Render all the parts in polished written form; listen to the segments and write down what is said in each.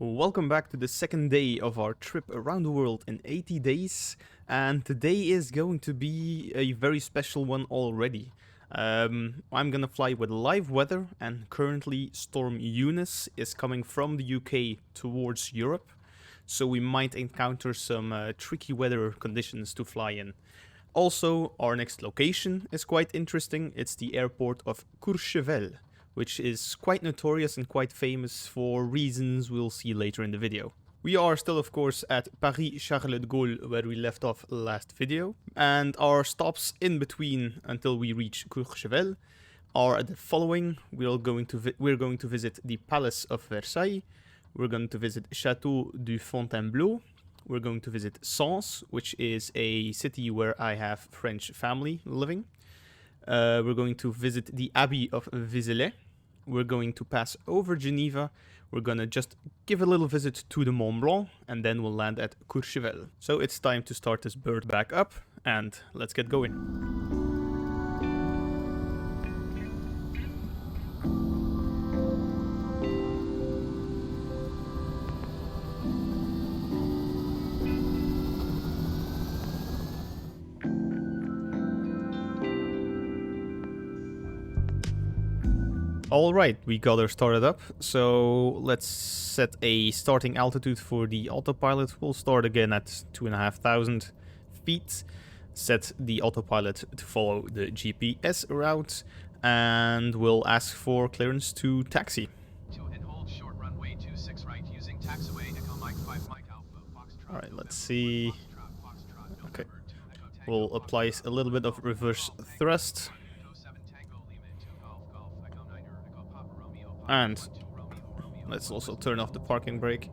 Welcome back to the second day of our trip around the world in 80 days, and today is going to be a very special one already. I'm gonna fly with live weather, and currently Storm Eunice is coming from the UK towards Europe, so we might encounter some tricky weather conditions to fly in. Also, our next location is quite interesting. It's the airport of Courchevel, which is quite notorious and quite famous for reasons we'll see later in the video. We are still, of course, at Paris-Charles de Gaulle, where we left off last video, and our stops in between until we reach Courchevel are the following. We're going to visit the Palace of Versailles, we're going to visit Château du Fontainebleau, we're going to visit Sens, which is a city where I have French family living. We're going to visit the Abbey of Vézelay. We're going to pass over Geneva. We're gonna just give a little visit to the Mont Blanc, and then we'll land at Courchevel. So it's time to start this bird back up, and let's get going. Alright, we got her started up, so let's set a starting altitude for the autopilot. We'll start again at 2,500 feet, set the autopilot to follow the GPS route, and we'll ask for clearance to taxi. Alright, let's see. Okay, we'll apply a little bit of reverse thrust. And let's also turn off the parking brake.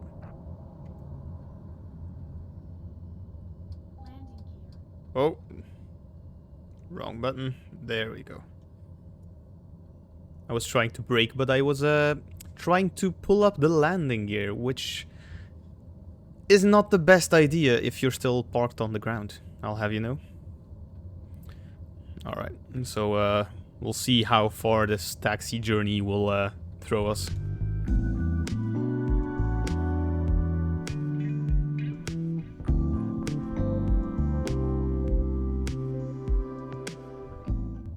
Oh, wrong button. There we go. I was trying to brake, but I was trying to pull up the landing gear, which is not the best idea if you're still parked on the ground, I'll have you know. Alright, so we'll see how far this taxi journey will throw us.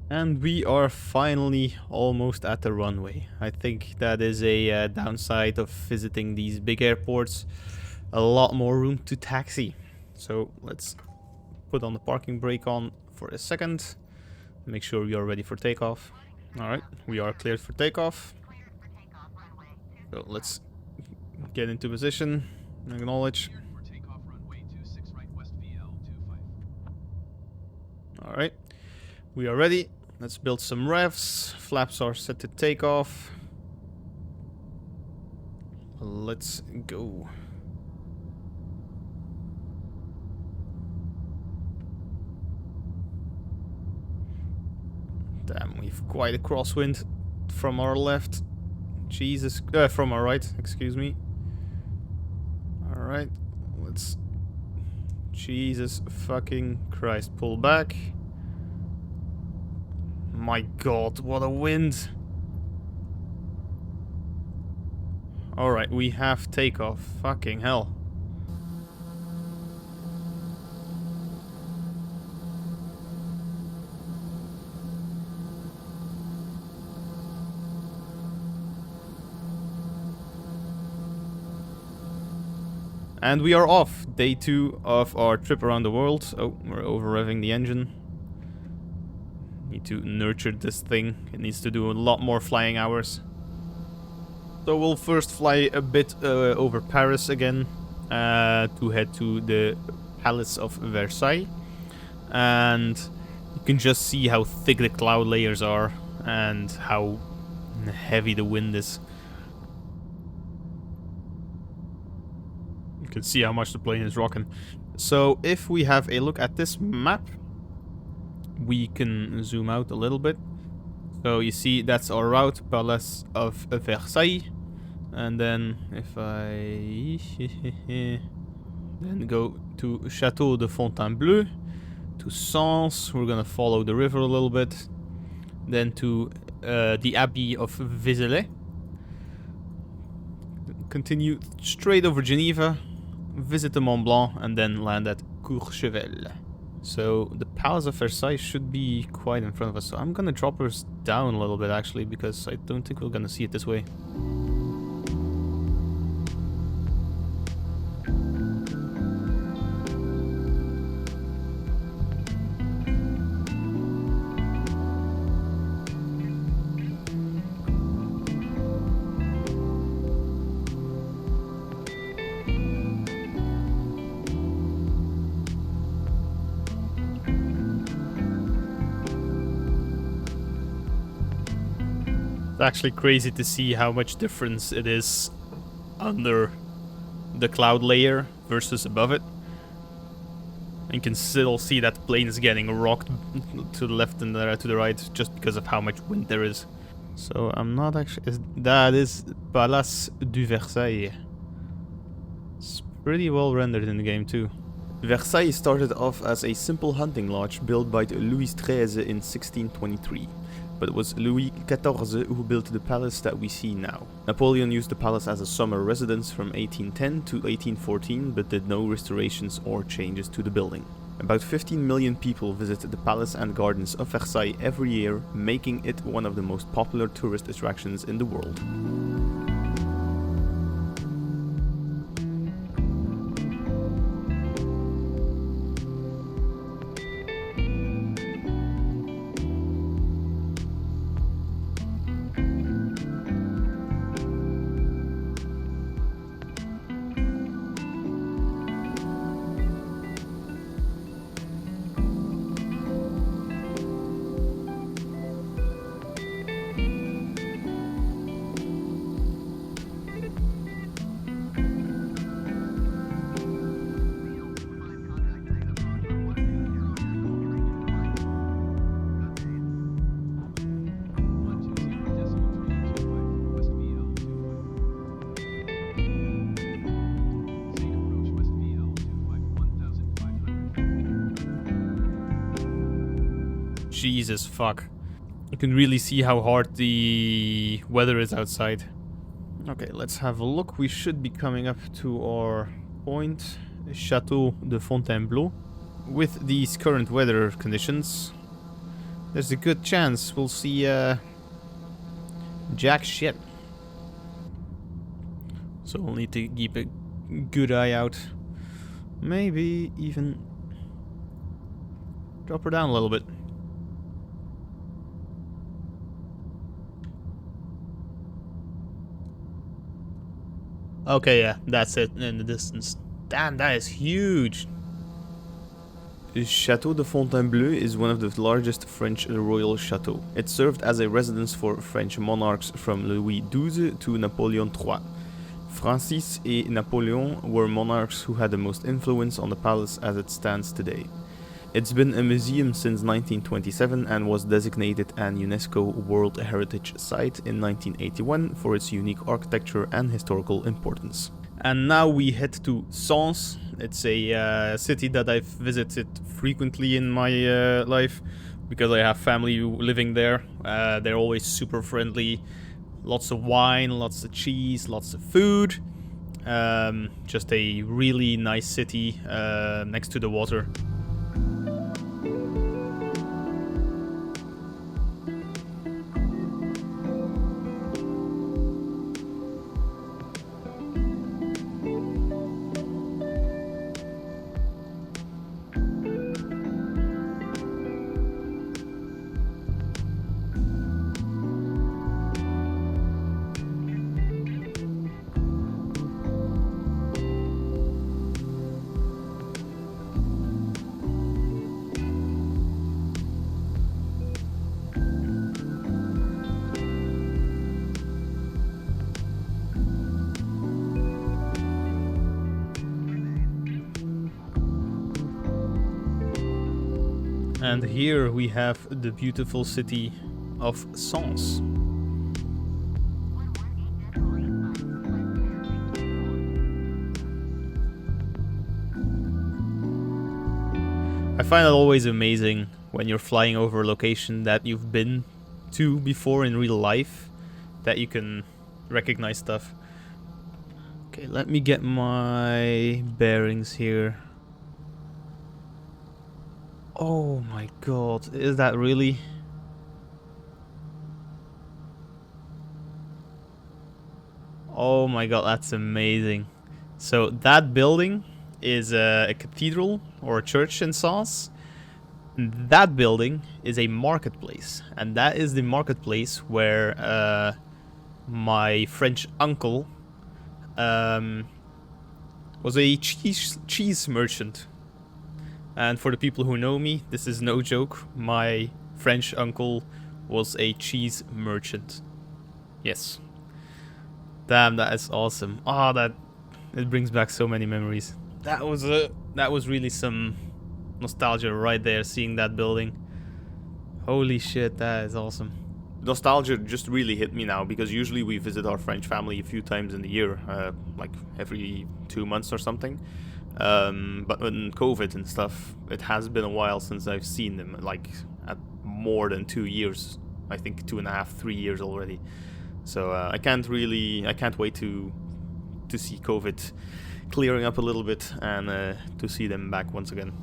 And we are finally almost at the runway. I think that is a downside of visiting these big airports. A lot more room to taxi. So let's put on the parking brake on for a second. Make sure we are ready for takeoff. Alright, we are cleared for takeoff. So let's get into position, acknowledge. Alright, we are ready. Let's build some revs. Flaps are set to take off. Let's go. Damn, we've quite a crosswind from our left. Jesus, from our right, excuse me. Alright, let's... Jesus fucking Christ, pull back. My god, what a wind. Alright, we have takeoff. Fucking hell. And we are off, day 2 of our trip around the world. Oh, we're over-revving the engine. Need to nurture this thing. It needs to do a lot more flying hours. So we'll first fly a bit over Paris again to head to the Palace of Versailles. And you can just see how thick the cloud layers are and how heavy the wind is. You can see how much the plane is rocking. So if we have a look at this map, we can zoom out a little bit. So you see that's our route, Palace of Versailles. And then if I then go to Château de Fontainebleau, to Sens, we're gonna follow the river a little bit. Then to the Abbey of Vézelay. continue straight over Geneva, visit the Mont Blanc, and then land at Courchevel. So the Palace of Versailles should be quite in front of us. So I'm gonna drop us down a little bit actually, because I don't think we're gonna see it this way. It's actually crazy to see how much difference it is under the cloud layer versus above it. You can still see that plane is getting rocked to the left and to the right just because of how much wind there is. So I'm not actually... That is Palace du Versailles. It's pretty well rendered in the game too. Versailles started off as a simple hunting lodge built by Louis XIII in 1623. But it was Louis XIV who built the palace that we see now. Napoleon used the palace as a summer residence from 1810 to 1814, but did no restorations or changes to the building. About 15 million people visit the palace and gardens of Versailles every year, making it one of the most popular tourist attractions in the world. Jesus fuck. You can really see how hard the weather is outside. Okay, let's have a look. We should be coming up to our point, Chateau de Fontainebleau. With these current weather conditions, there's a good chance we'll see jack shit. So we'll need to keep a good eye out. Maybe even drop her down a little bit. Okay, yeah, that's it in the distance. Damn, that is huge. Chateau de Fontainebleau is one of the largest French royal chateaux. It served as a residence for French monarchs from Louis XII to Napoleon III. Francis et Napoleon were monarchs who had the most influence on the palace as it stands today. It's been a museum since 1927 and was designated an UNESCO World Heritage Site in 1981 for its unique architecture and historical importance. And now we head to Sens. It's a city that I've visited frequently in my life because I have family living there. They're always super friendly. Lots of wine, lots of cheese, lots of food. Just a really nice city next to the water. And here we have the beautiful city of Sens. I find it always amazing when you're flying over a location that you've been to before in real life, that you can recognize stuff. Okay, let me get my bearings here. Oh my god, is that really? Oh my god, that's amazing. So that building is a cathedral or a church in Sauce. That building is a marketplace, and that is the marketplace where my French uncle was a cheese merchant. And for the people who know me, this is no joke. My French uncle was a cheese merchant. Yes. Damn, that is awesome. Ah, that it brings back so many memories. That was really some nostalgia right there, seeing that building. Holy shit, that is awesome. Nostalgia just really hit me now, because usually we visit our French family a few times in the year, like every 2 months or something. But with COVID and stuff, it has been a while since I've seen them, like at more than 2 years. I think 2.5, 3 years already. So I can't wait to see COVID clearing up a little bit and to see them back once again.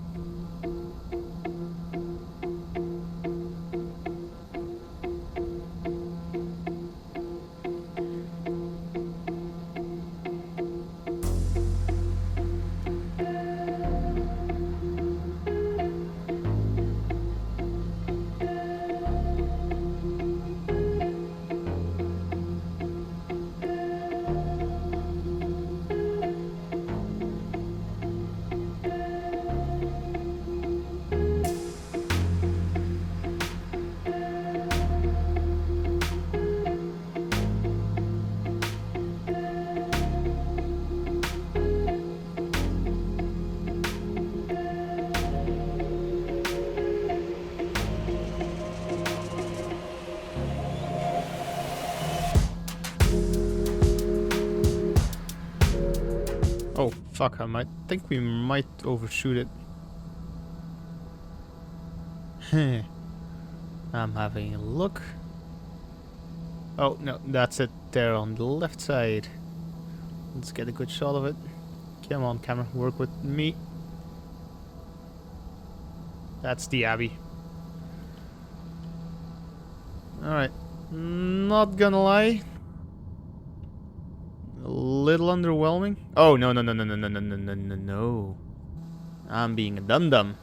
Oh, fuck, I think we might overshoot it. I'm having a look. Oh, no, that's it there on the left side. Let's get a good shot of it. Come on, camera, work with me. That's the Abbey. Alright, not gonna lie. A little underwhelming. Oh, no. I'm being a dum-dum.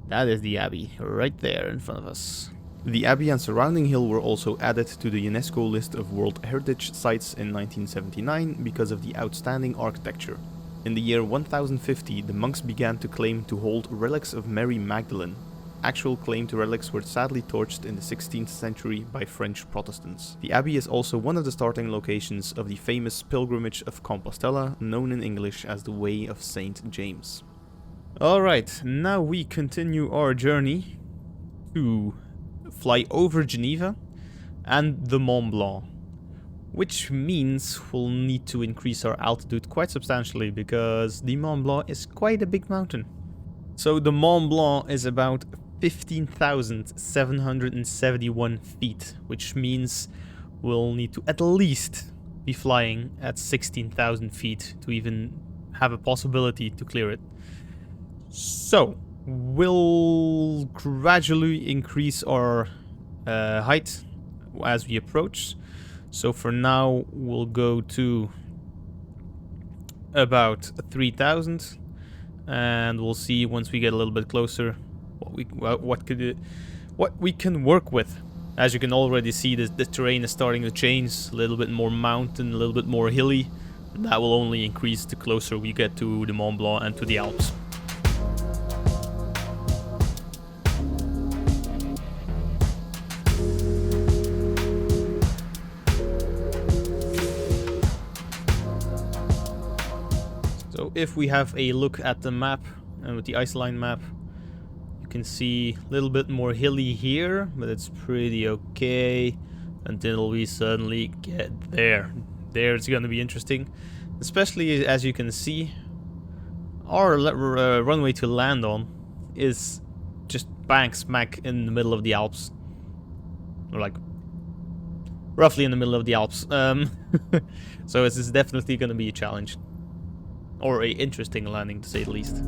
That is the Abbey, right there in front of us. The Abbey and surrounding hill were also added to the UNESCO list of World Heritage Sites in 1979 because of the outstanding architecture. In the year 1050, the monks began to claim to hold relics of Mary Magdalene. Actual claim to relics were sadly torched in the 16th century by French Protestants. The Abbey is also one of the starting locations of the famous pilgrimage of Compostela, known in English as the Way of St. James. Alright, now we continue our journey to fly over Geneva and the Mont Blanc, which means we'll need to increase our altitude quite substantially because the Mont Blanc is quite a big mountain. So the Mont Blanc is about 15,771 feet, which means we'll need to at least be flying at 16,000 feet to even have a possibility to clear it. So we'll gradually increase our height as we approach. So for now we'll go to about 3,000, and we'll see once we get a little bit closer what we can work with. As you can already see, the terrain is starting to change, a little bit more mountain, a little bit more hilly. That will only increase the closer we get to the Mont Blanc and to the Alps. So if we have a look at the map, and with the iceline map, you can see a little bit more hilly here, but it's pretty okay until we suddenly get there. There it's going to be interesting, especially as you can see, our runway to land on is just bang smack in the middle of the Alps. Like roughly in the middle of the Alps. So this is definitely going to be a challenge. Or a interesting landing, to say the least.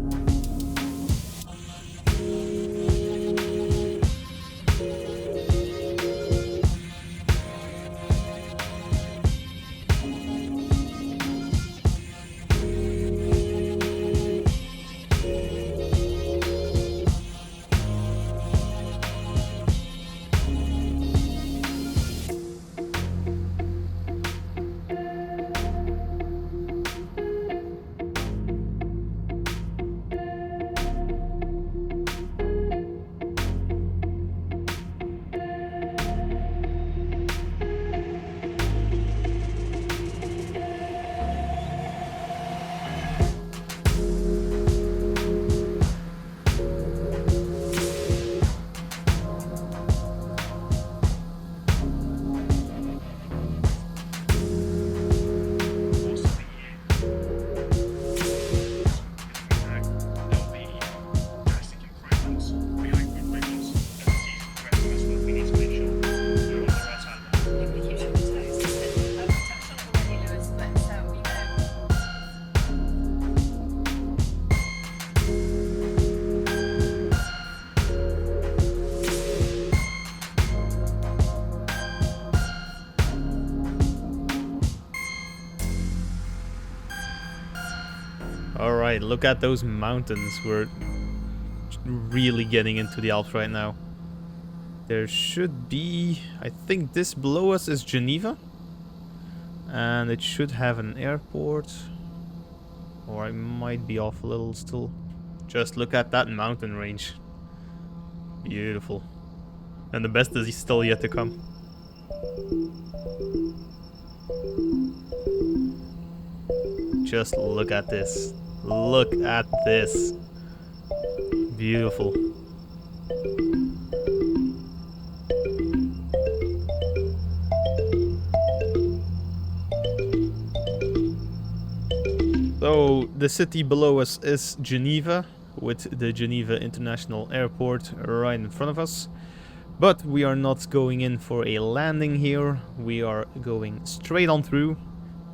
Alright, look at those mountains. We're really getting into the Alps right now. There should be... I think this below us is Geneva. And it should have an airport. Or I might be off a little still. Just look at that mountain range. Beautiful. And the best is still yet to come. Just look at this. Look at this. Beautiful. So the city below us is Geneva, with the Geneva International Airport right in front of us. But we are not going in for a landing here. We are going straight on through.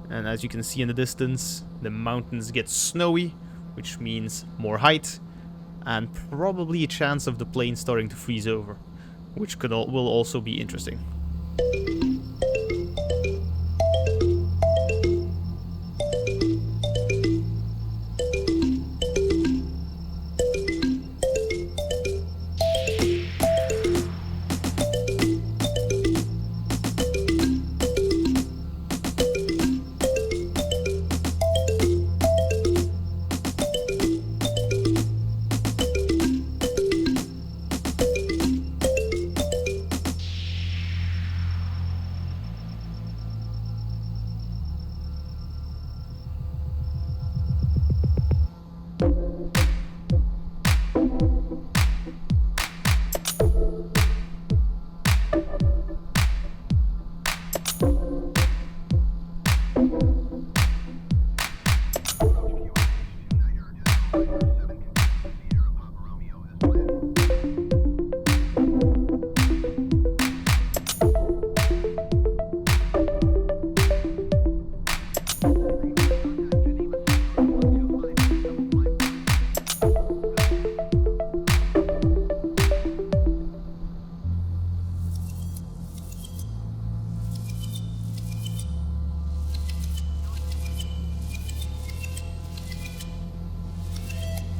And as you can see in the distance, the mountains get snowy, which means more height, and probably a chance of the plane starting to freeze over, which will also be interesting.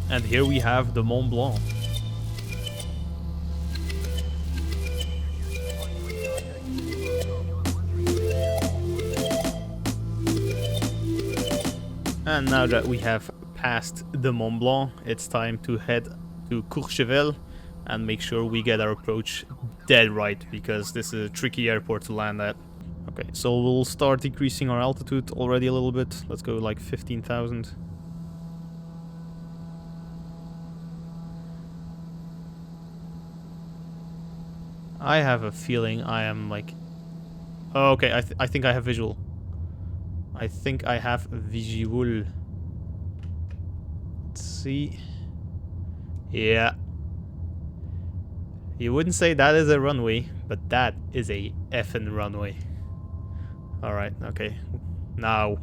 And here we have the Mont Blanc. And now that we have passed the Mont Blanc, it's time to head to Courchevel and make sure we get our approach dead right, because this is a tricky airport to land at. Okay, so we'll start decreasing our altitude already a little bit. Let's go like 15,000. I have a feeling I am like... Oh, okay, I think I have visual. I think I have visual. Let's see. Yeah. You wouldn't say that is a runway, but that is a effing runway. Alright, okay. Now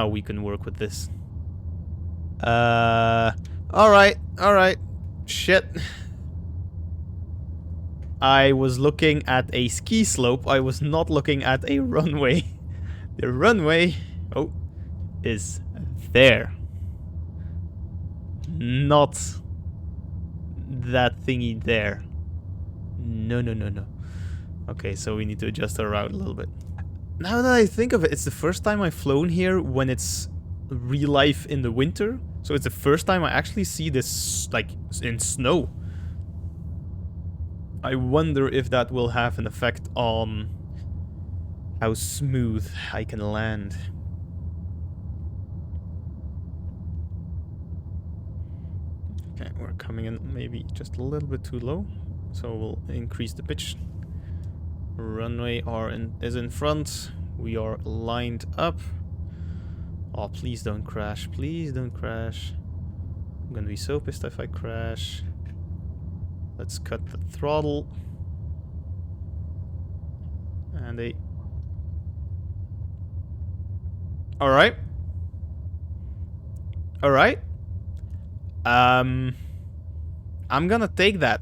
we can work with this. Alright. Shit. I was looking at a ski slope. I was not looking at a runway. The runway, oh, is there. Not that thingy there. No. Okay, so we need to adjust our route a little bit. Now that I think of it, it's the first time I've flown here when it's real life in the winter. So it's the first time I actually see this, like, in snow. I wonder if that will have an effect on how smooth I can land. Okay, we're coming in maybe just a little bit too low, so we'll increase the pitch. Runway is in front. We are lined up. Oh, please don't crash. Please don't crash. I'm gonna be so pissed if I crash. Let's cut the throttle. And a... Alright. Alright. I'm gonna take that.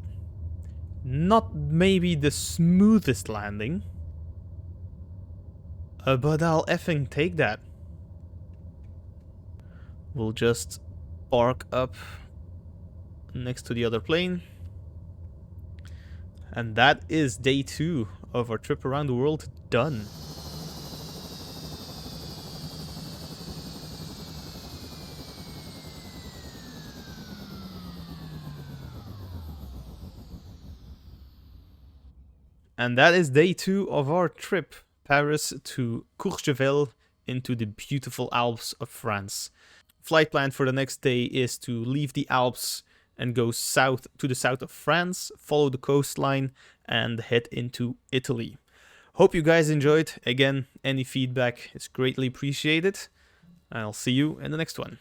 Not maybe the smoothest landing. But I'll effing take that. We'll just park up next to the other plane. And that is day 2 of our trip around the world done. And that is day 2 of our trip, Paris to Courchevel into the beautiful Alps of France. Flight plan for the next day is to leave the Alps and go south to the south of France, follow the coastline, and head into Italy. Hope you guys enjoyed. Again, any feedback is greatly appreciated. I'll see you in the next one.